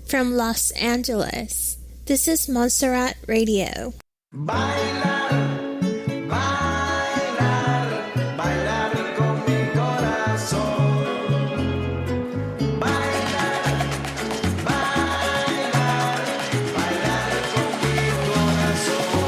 from Los Angeles. This is Montserrat Radio. Bailar, bailar, bailar con mi corazón. Bailar, bailar, bailar con mi corazón.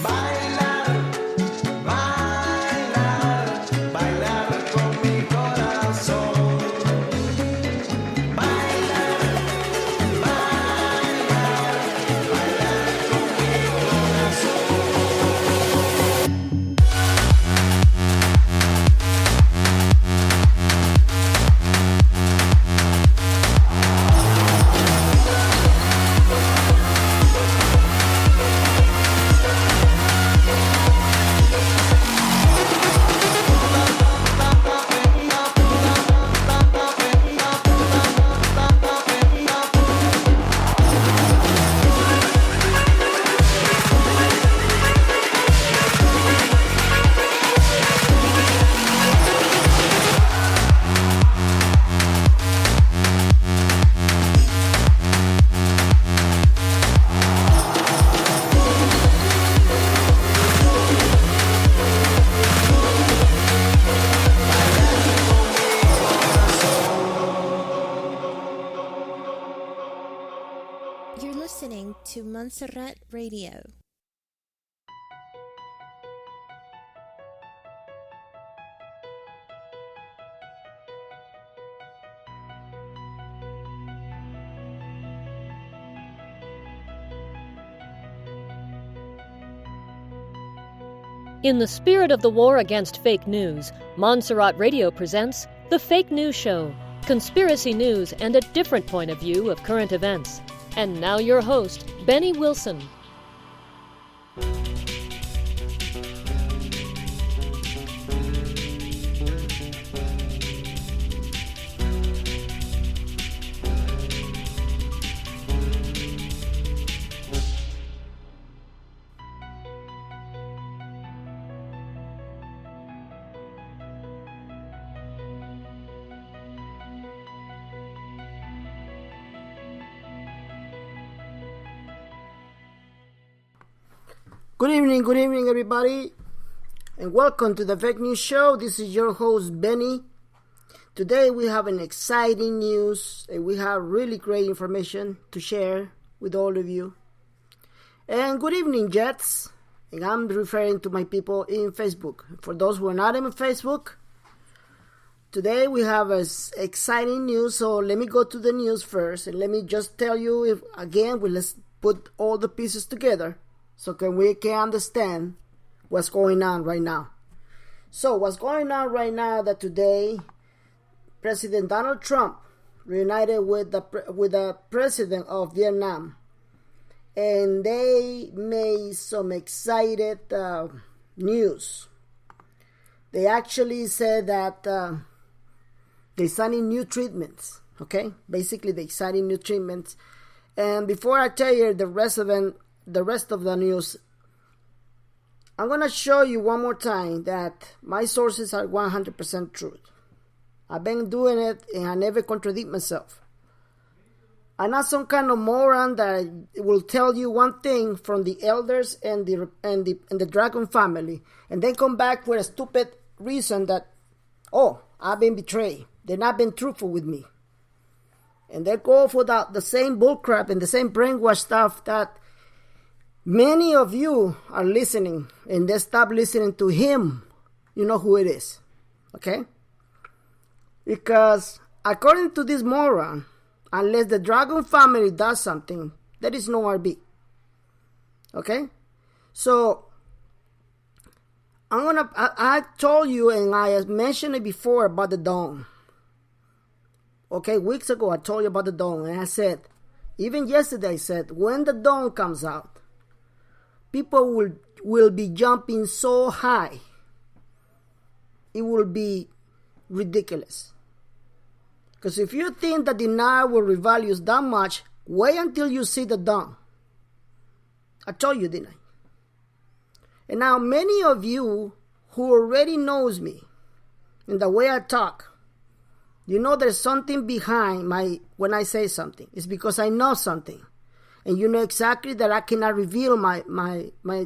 Bailar, bailar, bailar con mi corazón. Bailar, bailar, bailar con mi corazón. You're listening to Montserrat Radio. In the spirit of the war against fake news, Montserrat Radio presents The Fake News Show, conspiracy news and a different point of view of current events. And now your host, Benny Wilson. Good evening, everybody, and welcome to the Fake News Show. This is your host, Benny. Today we have an exciting news, and we have really great information to share with all of you. And good evening, Jets. And I'm referring to my people in Facebook. For those who are not in Facebook, today we have exciting news. So let me go to the news first, and let me just tell you, let's put all the pieces together. So we can understand what's going on right now. So what's going on right now that today President Donald Trump reunited with the president of Vietnam, and they made some excited news. They actually said that they're signing new treatments. Okay, basically they're signing new treatments. And before I tell you the rest of the news, I'm going to show you one more time that my sources are 100% truth. I've been doing it and I never contradict myself. I'm not some kind of moron that will tell you one thing from the elders and the Dragon family and then come back with a stupid reason that, oh, I've been betrayed. They've not been truthful with me. And they go for the same bullcrap and the same brainwash stuff that many of you are listening, and they stop listening to him. You know who it is. Okay? Because according to this moron, unless the Dragon family does something, there is no RB. Okay? So, I told you, and I mentioned it before about the dome. Okay, weeks ago I told you about the dome, and I said, even yesterday I said, when the dome comes out, people will be jumping so high, it will be ridiculous. Because if you think that the Naira will revalue that much, wait until you see the dome. I told you, didn't I? And now many of you who already knows me and the way I talk, you know there's something behind when I say something. It's because I know something. And you know exactly that I cannot reveal my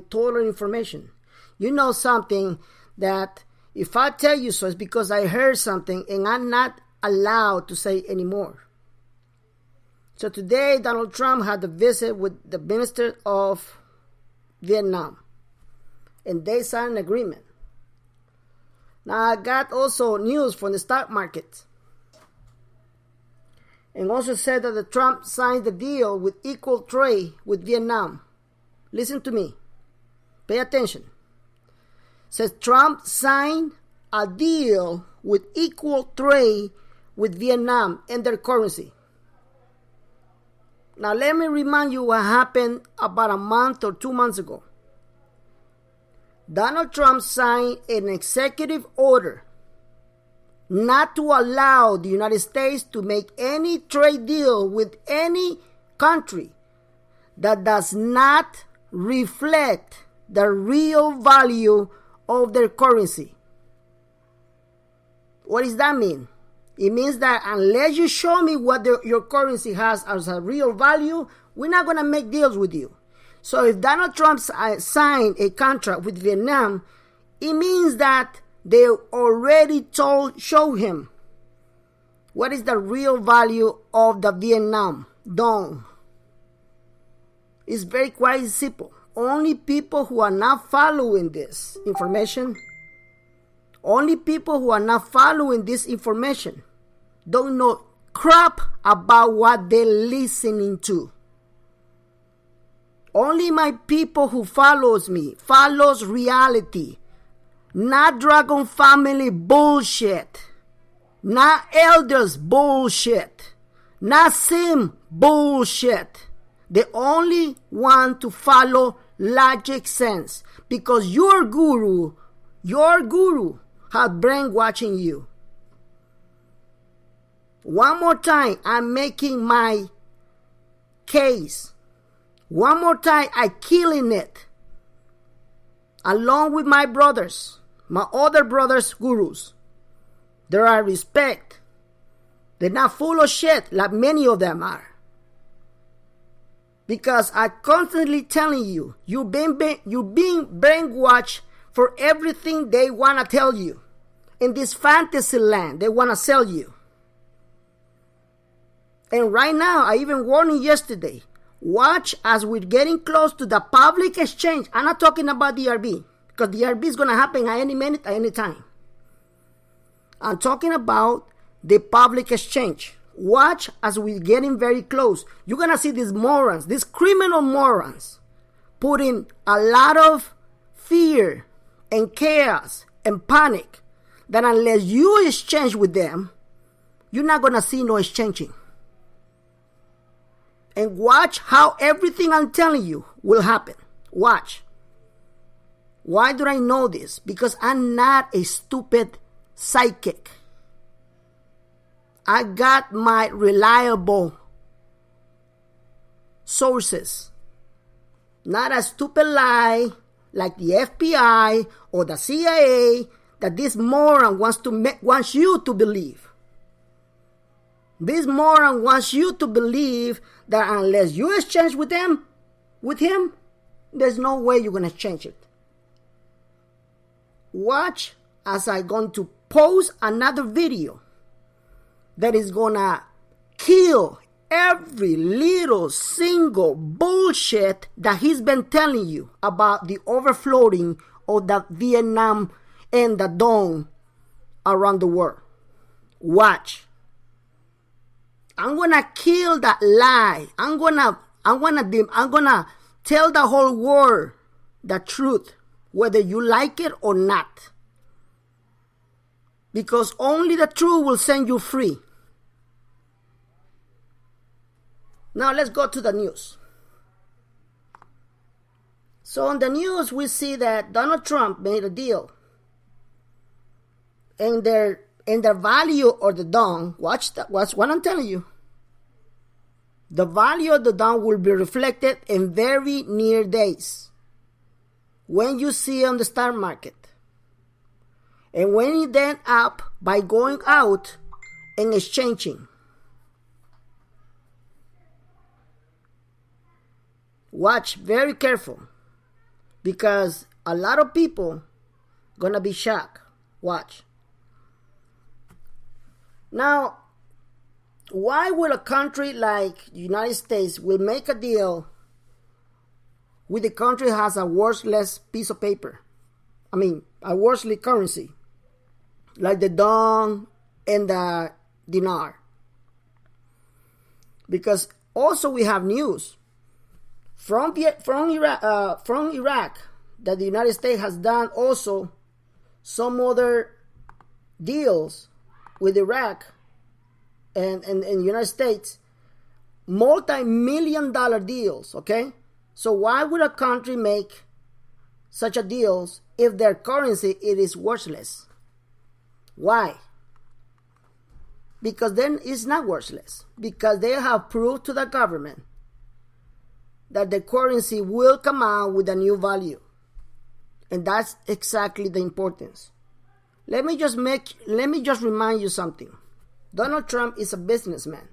total information. You know something that if I tell you so, it's because I heard something and I'm not allowed to say anymore. So today, Donald Trump had a visit with the Minister of Vietnam. And they signed an agreement. Now I got also news from the stock market. And also said that the Trump signed the deal with equal trade with Vietnam. Listen to me. Pay attention. Says Trump signed a deal with equal trade with Vietnam and their currency. Now let me remind you what happened about a month or 2 months ago. Donald Trump signed an executive order not to allow the United States to make any trade deal with any country that does not reflect the real value of their currency. What does that mean? It means that unless you show me what your currency has as a real value, we're not going to make deals with you. So if Donald Trump signed a contract with Vietnam, it means that they already show him what is the real value of the Vietnam dong. It's very quite simple. Only people who are not following this information, don't know crap about what they're listening to. Only my people who follows reality, not Dragon Family bullshit, not elders bullshit, not Sim bullshit. They only want to follow logic sense because your guru had brainwashing you. One more time, I'm making my case. One more time, I'm killing it. Along with my brothers, my other brothers, gurus. There are respect. They're not full of shit like many of them are. Because I'm constantly telling you, you're being brainwashed for everything they want to tell you. In this fantasy land, they want to sell you. And right now, I even warned you yesterday, watch as we're getting close to the public exchange. I'm not talking about DRB, because DRB is going to happen at any minute, at any time. I'm talking about the public exchange. Watch as we're getting very close. You're going to see these morons, these criminal morons, putting a lot of fear and chaos and panic that unless you exchange with them, you're not going to see no exchanging. And watch how everything I'm telling you will happen. Watch. Why do I know this? Because I'm not a stupid psychic. I got my reliable sources. Not a stupid lie like the FBI or the CIA that this moron wants you to believe. This moron wants you to believe that unless you exchange with him, there's no way you're going to change it. Watch as I'm going to post another video that is going to kill every little single bullshit that he's been telling you about the overflowing of the Vietnam and the Dong around the world. Watch. I'm gonna kill that lie. I'm gonna tell the whole world the truth whether you like it or not. Because only the truth will set you free. Now let's go to the news. So on the news, we see that Donald Trump made a deal. And their value of the dong, watch what I'm telling you. The value of the dong will be reflected in very near days. When you see on the stock market. And when it then up by going out and exchanging. Watch very careful. Because a lot of people gonna be shocked. Watch. Now, why would a country like the United States will make a deal with a country that has a worthless piece of paper? I mean, a worthless currency. Like the dong and the dinar. Because also we have news from Iraq that the United States has done also some other deals with Iraq and the United States, multi-million-dollar deals, okay? So why would a country make such a deals if their currency it is worthless? Why? Because then it's not worthless. Because they have proved to the government that the currency will come out with a new value. And that's exactly the importance. Let me just remind you something. Donald Trump is a businessman.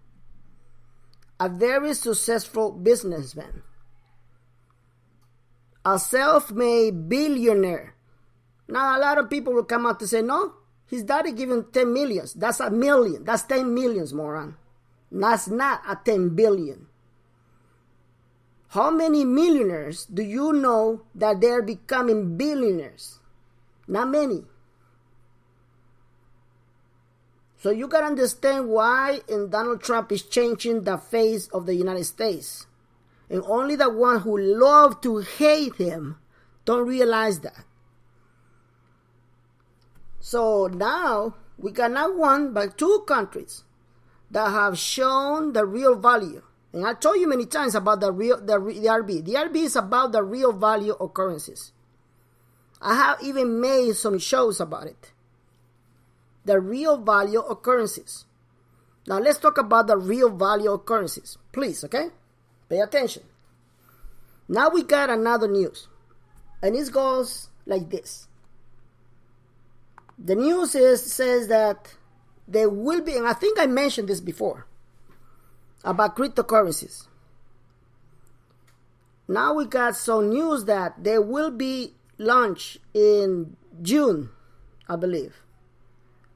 A very successful businessman. A self-made billionaire. Now a lot of people will come out to say, no, his daddy gave him 10 millions. That's a million. That's 10 millions, moron. That's not a 10 billion. How many millionaires do you know that they're becoming billionaires? Not many. So you gotta understand why Donald Trump is changing the face of the United States. And only the one who love to hate him don't realize that. So now we got not one but two countries that have shown the real value. And I told you many times about the RB. The RB is about the real value of currencies. I have even made some shows about it. The real value of currencies. Now let's talk about the real value of currencies. Please, okay? Pay attention. Now we got another news. And it goes like this. The news says that there will be, and I think I mentioned this before, about cryptocurrencies. Now we got some news that there will be launched in June, I believe,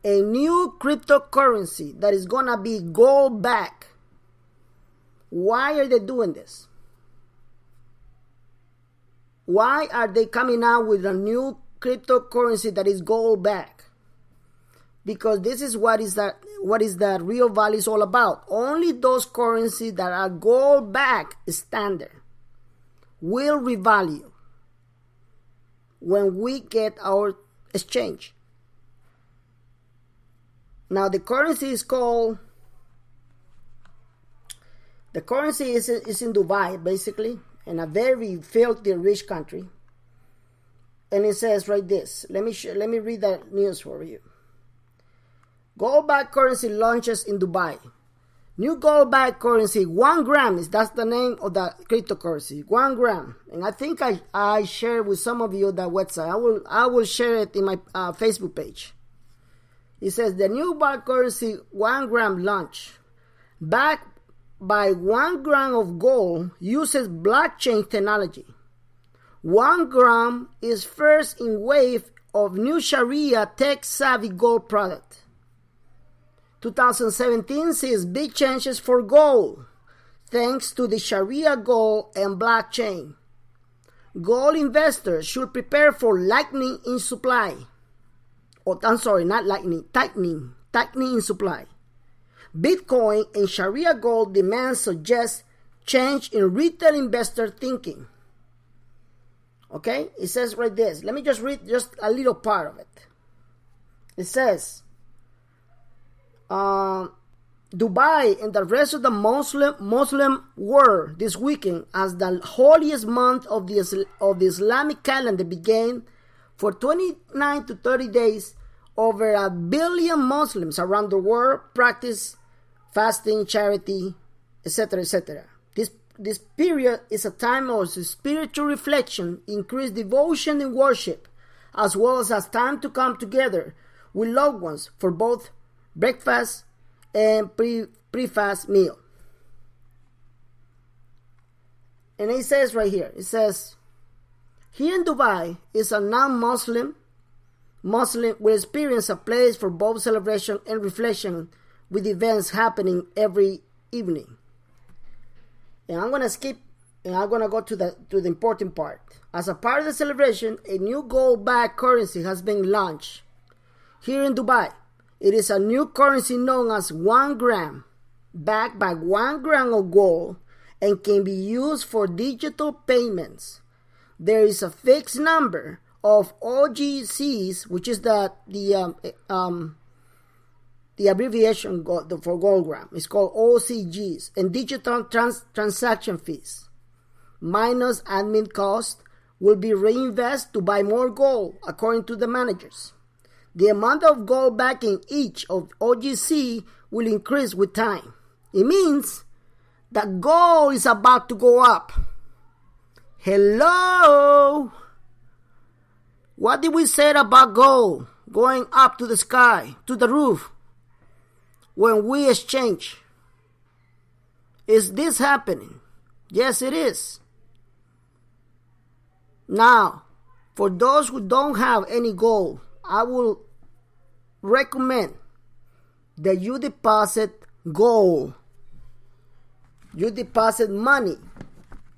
a new cryptocurrency that is gonna be gold back. Why are they doing this? Why are they coming out with a new cryptocurrency that is gold back? Because this is what is the real value is all about. Only those currencies that are gold back standard will revalue when we get our exchange. Now the currency is in Dubai, basically, in a very filthy rich country. And it says right this. Let me read that news for you. Gold-backed currency launches in Dubai. New gold-backed currency, 1 gram, that's the name of the cryptocurrency, 1 gram. And I think I shared with some of you that website. I will share it in my Facebook page. It says the new backed currency 1 gram launch. Backed by 1 gram of gold uses blockchain technology. 1 gram is first in wave of new Sharia tech-savvy gold product. 2017 sees big changes for gold, thanks to the Sharia gold and blockchain. Gold investors should prepare for lightning in supply. Tightening in supply. Bitcoin and Sharia gold demand suggests change in retail investor thinking. Okay? It says right this. Let me just read just a little part of it. It says, Dubai and the rest of the Muslim world this weekend, as the holiest month of the Islamic calendar began, for 29 to 30 days, over 1 billion Muslims around the world practice fasting, charity, etc., etc. This period is a time of spiritual reflection, increased devotion and worship, as well as time to come together with loved ones for both breakfast and pre-fast meal. And it says right here, it says, here in Dubai is a non-Muslim will experience a place for both celebration and reflection, with events happening every evening. And I'm gonna skip, and I'm gonna go to the important part. As a part of the celebration, a new gold-backed currency has been launched here in Dubai. It is a new currency known as 1 gram, backed by 1 gram of gold, and can be used for digital payments. There is a fixed number of OGCs, which is the abbreviation for gold gram. It's called OCGs, and digital transaction fees minus admin cost will be reinvested to buy more gold, according to the managers. The amount of gold backing each of OGC will increase with time. It means that gold is about to go up. Hello? What did we say about gold going up to the sky, to the roof, when we exchange? Is this happening? Yes, it is. Now, for those who don't have any gold, I will recommend that you deposit gold. You deposit money,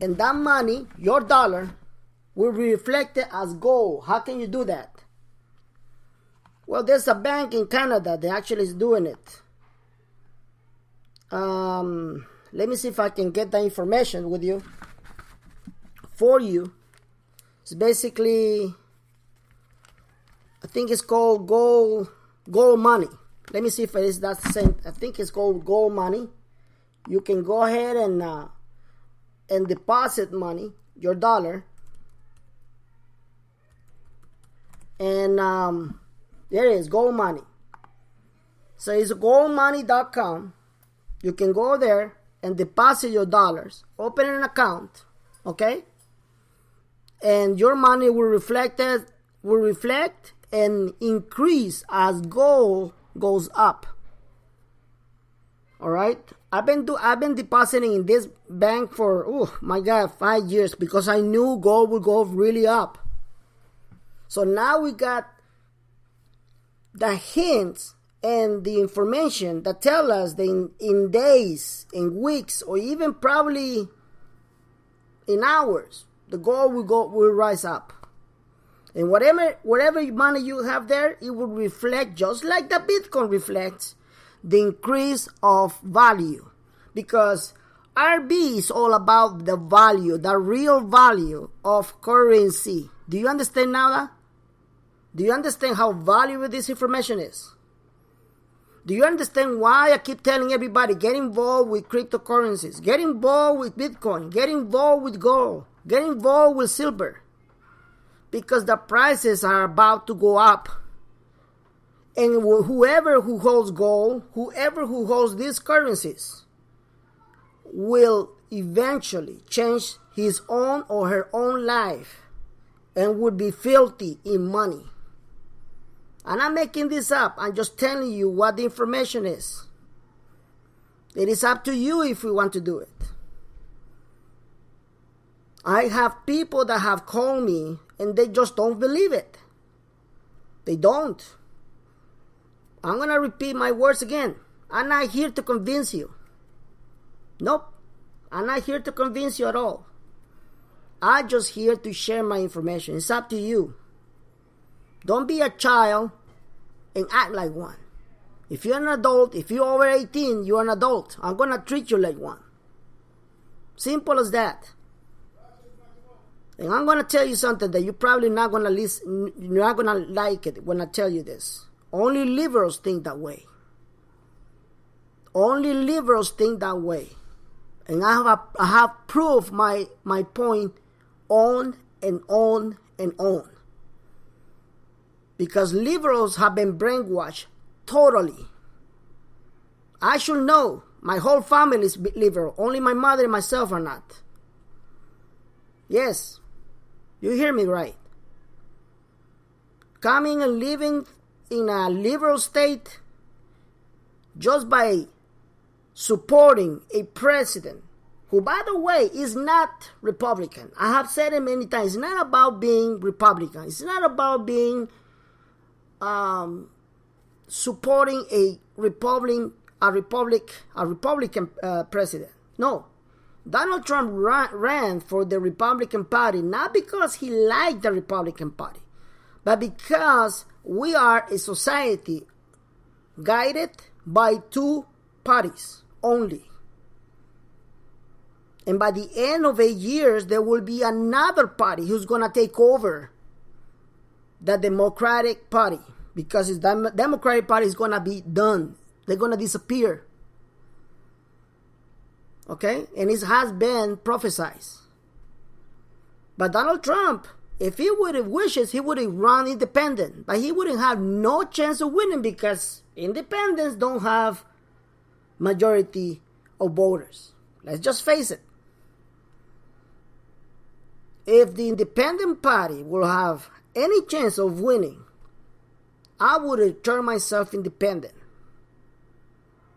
and that money, your dollar, will be reflected as gold. How can you do that? Well, there's a bank in Canada that actually is doing it. Let me see if I can get that information with you. For you. It's basically, I think it's called gold money. Let me see if it is that same. I think it's called gold money. You can go ahead and deposit money, your dollar. And there it is, gold money. So it's goldmoney.com. You can go there and deposit your dollars, open an account, okay? And your money will reflect and increase as gold goes up. All right? I've been depositing in this bank for 5 years, because I knew gold would go really up. So now we got the hints and the information that tell us that in days, in weeks, or even probably in hours, the gold will rise up. And whatever money you have there, it will reflect, just like the Bitcoin reflects, the increase of value. Because RB is all about the value, the real value of currency. Do you understand now that? Do you understand how valuable this information is? Do you understand why I keep telling everybody, get involved with cryptocurrencies, get involved with Bitcoin, get involved with gold, get involved with silver? Because the prices are about to go up. And whoever who holds gold, whoever who holds these currencies, will eventually change his own or her own life and would be filthy in money. I'm not making this up. I'm just telling you what the information is. It is up to you if you want to do it. I have people that have called me and they just don't believe it. They don't. I'm going to repeat my words again. I'm not here to convince you. Nope. I'm not here to convince you at all. I'm just here to share my information. It's up to you. Don't be a child and act like one. If you're an adult, if you're over 18, you're an adult. I'm going to treat you like one. Simple as that. And I'm going to tell you something that you're probably not going to listen, you're not going to like it when I tell you this. Only liberals think that way. Only liberals think that way. And I have proved my point on and on and on. Because liberals have been brainwashed totally. I should know. My whole family is liberal. Only my mother and myself are not. Yes, you hear me right. Coming and living in a liberal state just by supporting a president who, by the way, is not Republican. I have said it many times. It's not about being Republican. It's not about being supporting a Republican president. No. Donald Trump ran for the Republican Party not because he liked the Republican Party, but because we are a society guided by two parties only. And by the end of 8 years, there will be another party who's going to take over the Democratic Party, because the Democratic Party is going to be done. They're going to disappear. Okay? And it has been prophesied. But Donald Trump, if he would have wishes, he would have run independent. But he wouldn't have no chance of winning because independents don't have majority of voters. Let's just face it. If the independent party will have any chance of winning, I would have turned myself independent.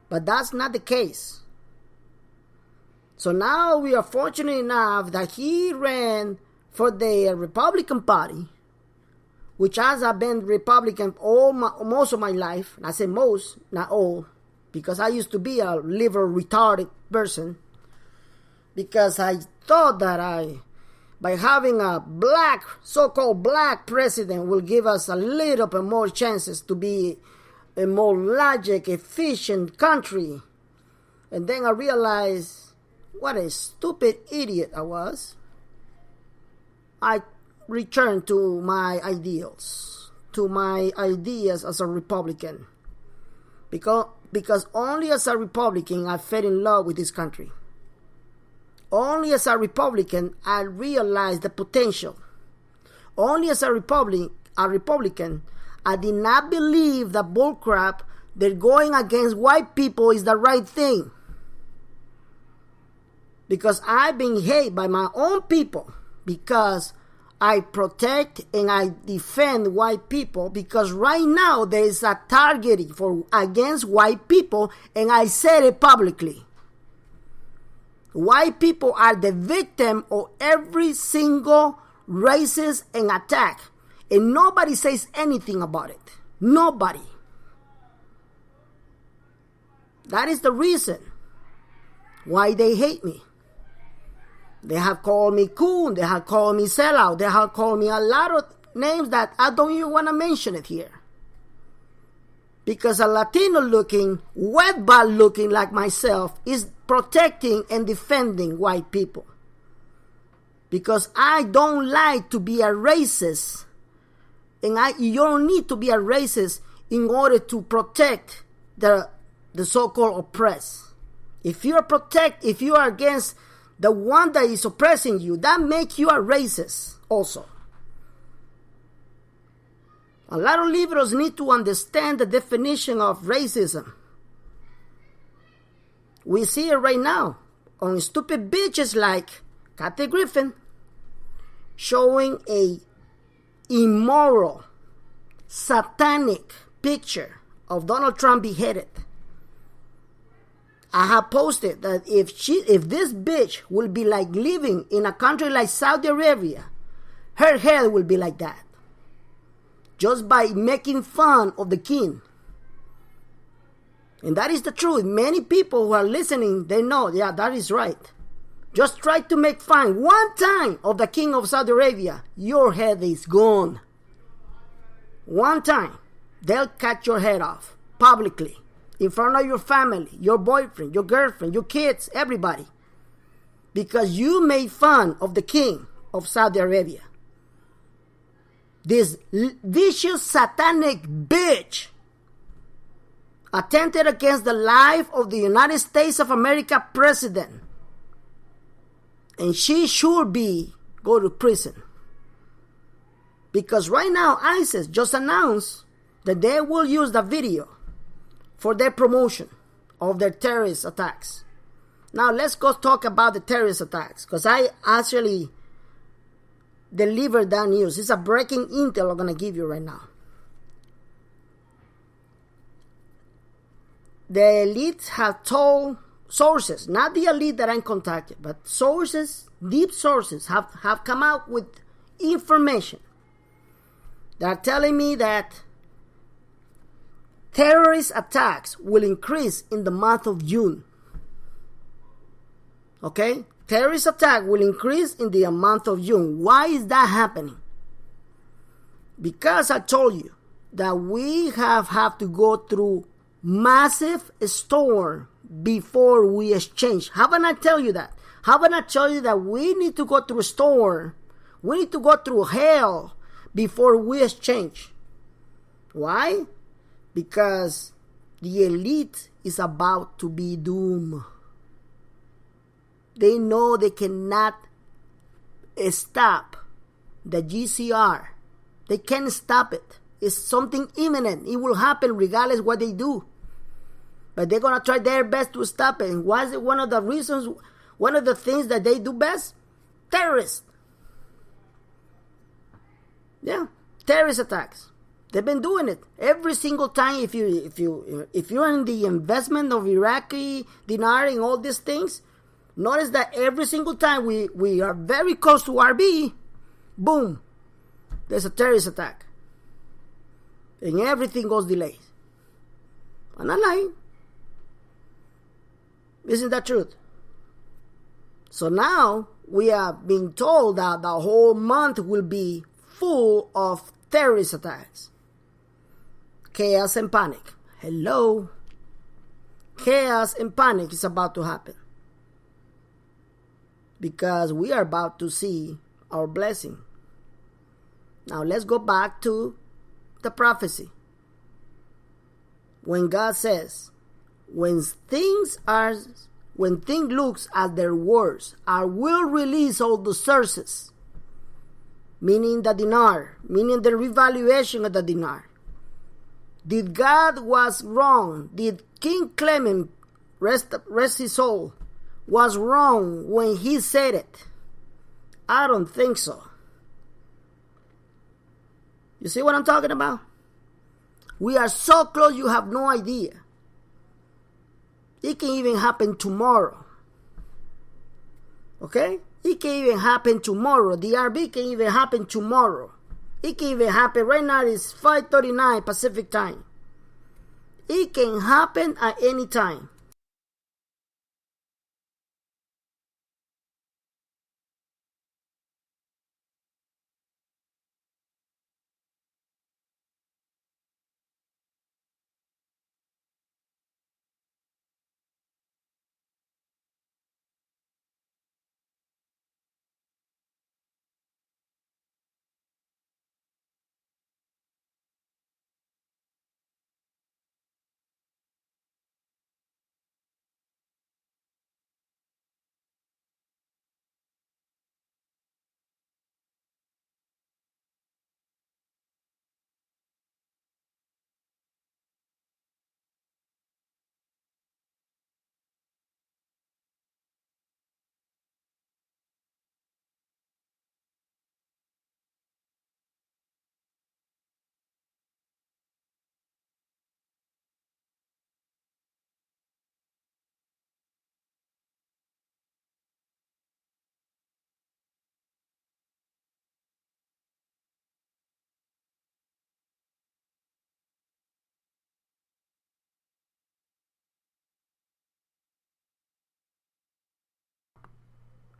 But that's not the case. So now we are fortunate enough that he ran for the Republican Party, which has been Republican most of my life. And I say most, not all, because I used to be a liberal retarded person. Because I thought that by having a so-called black president will give us a little bit more chances to be a more logic, efficient country. And then I realized what a stupid idiot I was. I returned to my ideals, to my ideas as a Republican. Because only as a Republican I fell in love with this country. Only as a Republican I realized the potential. Only as a Republican I did not believe the bullcrap that going against white people is the right thing. Because I've been hated by my own people. Because I protect and I defend white people. Because right now there is a targeting against white people. And I said it publicly. White people are the victim of every single racist and attack. And nobody says anything about it. Nobody. That is the reason why they hate me. They have called me coon. They have called me sellout. They have called me a lot of names that I don't even want to mention it here. Because a Latino looking, wetball looking like myself is protecting and defending white people. Because I don't like to be a racist. And you don't need to be a racist in order to protect the so-called oppressed. If you are against the one that is oppressing you, that makes you a racist also. A lot of liberals need to understand the definition of racism. We see it right now on stupid bitches like Kathy Griffin showing a immoral, satanic picture of Donald Trump beheaded. I have posted that if this bitch will be like living in a country like Saudi Arabia, her head will be like that. Just by making fun of the king. And that is the truth. Many people who are listening, they know, yeah, that is right. Just try to make fun one time of the king of Saudi Arabia, your head is gone. One time, they'll cut your head off publicly in front of your family, your boyfriend, your girlfriend, your kids, everybody. Because you made fun of the king of Saudi Arabia. This vicious satanic bitch attempted against the life of the United States of America president. And she should go to prison. Because right now ISIS just announced that they will use the video for their promotion of their terrorist attacks. Now let's go talk about the terrorist attacks, because I actually delivered that news. It's a breaking intel I'm going to give you right now. The elites have told sources, not the elite that I'm contacted, but sources, deep sources have come out with information that are telling me that terrorist attacks will increase in the month of June. Okay? Terrorist attack will increase in the month of June. Why is that happening? Because I told you that we have to go through massive storm before we exchange. Haven't I tell you that? Haven't I tell you that we need to go through a storm? We need to go through hell before we exchange. Why? Because the elite is about to be doomed. They know they cannot stop the GCR. They can't stop it. It's something imminent. It will happen regardless what they do. But they're going to try their best to stop it. And why is it one of the reasons, one of the things that they do best? Terrorists. Yeah, terrorist attacks. They've been doing it every single time. If you're in the investment of Iraqi dinar and all these things, notice that every single time we are very close to RB, boom, there's a terrorist attack. And everything goes delayed. I'm not lying. Isn't that truth? So now we are being told that the whole month will be full of terrorist attacks. Chaos and panic. Hello. Chaos and panic is about to happen. Because we are about to see our blessing. Now let's go back to the prophecy. When God says, when things looks at their worst, I will release all the sources, meaning the dinar, meaning the revaluation of the dinar. Did God was wrong? Did King Clement, rest his soul, was wrong when he said it? I don't think so. You see what I'm talking about? We are so close you have no idea. It can even happen tomorrow. Okay? It can even happen tomorrow. The RB can even happen tomorrow. It can even happen right now. It's 5:39 Pacific time. It can happen at any time.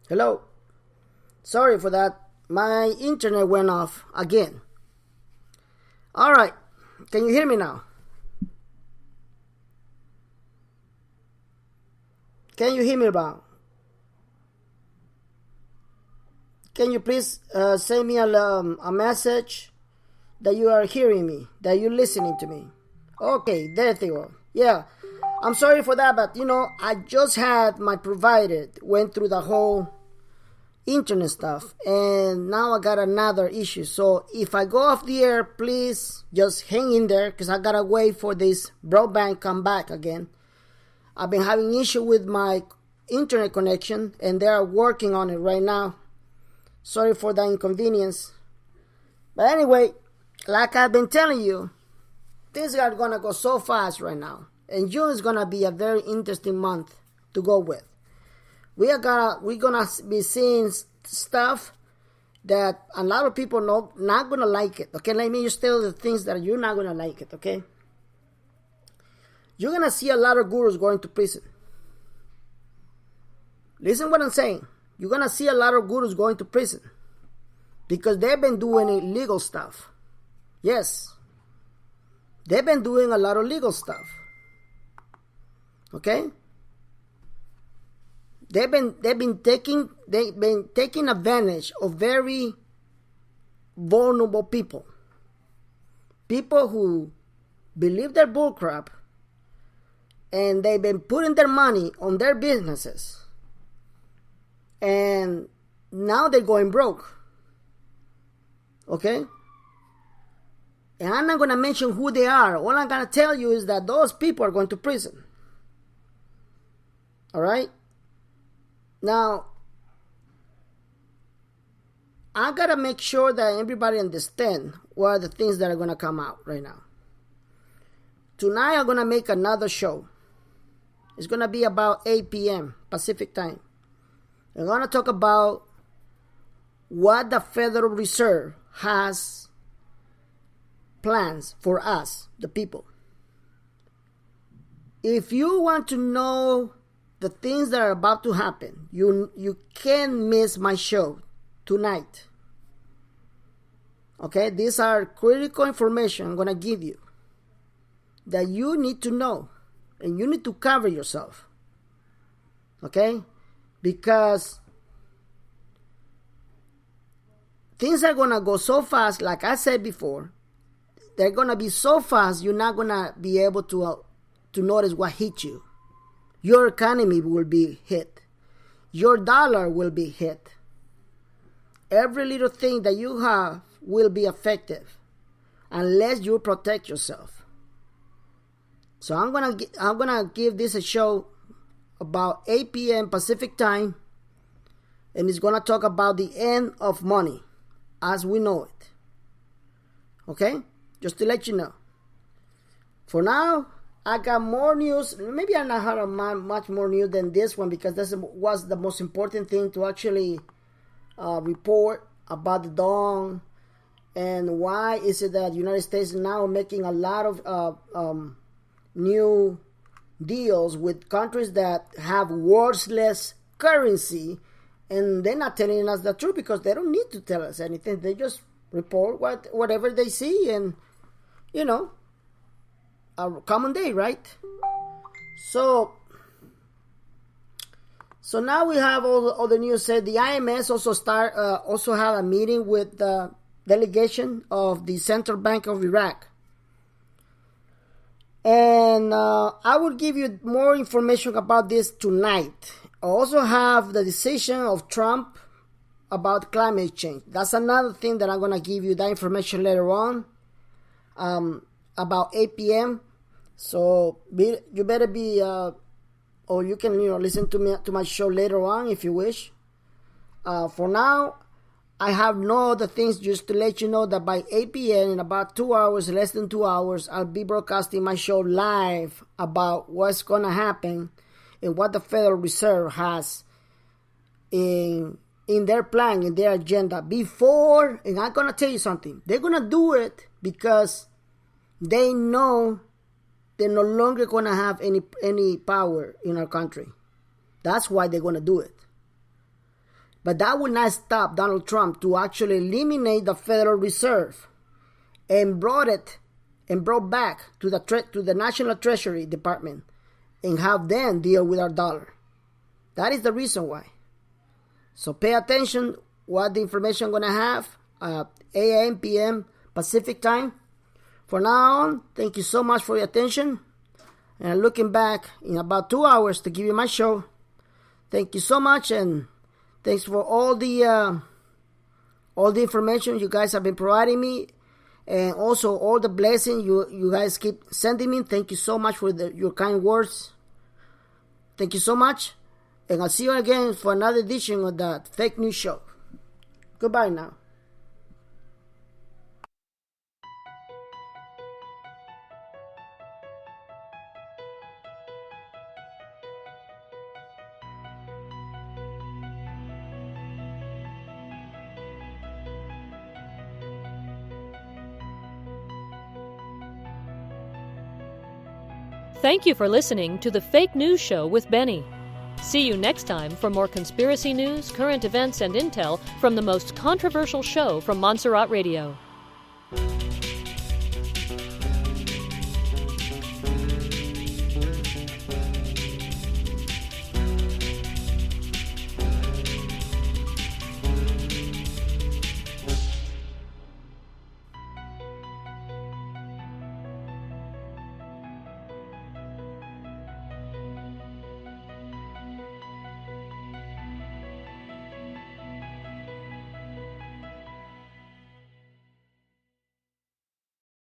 Hello. Sorry for that. My internet went off again. Alright. Can you hear me now? Can you hear me now? can you please send me a message that you are hearing me, that you're listening to me? Okay, there you go. Yeah, I'm sorry for that, but I just had my provider went through the whole internet stuff, and now I got another issue. So if I go off the air, please just hang in there, because I gotta wait for this broadband come back again. I've been having issue with my internet connection, and they are working on it right now. Sorry for the inconvenience. But anyway, like I've been telling you, things are gonna go so fast right now, and June is gonna be a very interesting month to go with. We're gonna be seeing stuff that a lot of people not gonna like it. Okay, let me just tell you the things that you're not gonna like it. Okay, you're gonna see a lot of gurus going to prison. Listen what I'm saying. You're gonna see a lot of gurus going to prison because they've been doing illegal stuff. Yes, they've been doing a lot of legal stuff. Okay. They've been taking advantage of very vulnerable people who believe their bullcrap, and they've been putting their money on their businesses, and now they're going broke. Okay? And I'm not going to mention who they are. All I'm going to tell you is that those people are going to prison. All right? Now, I got to make sure that everybody understand what are the things that are going to come out right now. Tonight, I'm going to make another show. It's going to be about 8 p.m. Pacific time. I'm going to talk about what the Federal Reserve has plans for us, the people. If you want to know the things that are about to happen, you can't miss my show tonight. Okay, these are critical information I'm going to give you that you need to know, and you need to cover yourself. Okay, because things are going to go so fast. Like I said before, they're going to be so fast you're not going to be able to notice what hit you. Your economy will be hit. Your dollar will be hit. Every little thing that you have will be affected unless you protect yourself. So I'm gonna give this a show about 8 p.m. Pacific time, and it's gonna talk about the end of money as we know it. Okay, just to let you know. For now, I got more news. Maybe I not have much more news than this one, because this was the most important thing to actually report about the Dong, and why is it that the United States is now making a lot of new deals with countries that have worthless currency, and they're not telling us the truth because they don't need to tell us anything. They just report whatever they see, and a common day, right? So now we have all the news said. The IMS also had a meeting with the delegation of the Central Bank of Iraq, and I will give you more information about this tonight. I also have the decision of Trump about climate change. That's another thing that I'm gonna give you that information later on, about 8 p.m. So you better be, or you can listen to my show later on if you wish. For now, I have no other things, just to let you know that by 8 p.m. in about 2 hours, less than 2 hours, I'll be broadcasting my show live about what's gonna happen and what the Federal Reserve has in their plan, in their agenda before. And I'm gonna tell you something. They're gonna do it because they know they're no longer going to have any power in our country. That's why they're going to do it. But that will not stop Donald Trump to actually eliminate the Federal Reserve and brought back to the National Treasury Department and have them deal with our dollar. That is the reason why. So pay attention what the information I'm going to have, AM, PM, Pacific time. For now on, thank you so much for your attention. And I'm looking back in about 2 hours to give you my show. Thank you so much, and thanks for all the information you guys have been providing me, and also all the blessing you guys keep sending me. Thank you so much for your kind words. Thank you so much, and I'll see you again for another edition of the Fake News Show. Goodbye now. Thank you for listening to the Fake News Show with Benny. See you next time for more conspiracy news, current events, and intel from the most controversial show from Montserrat Radio.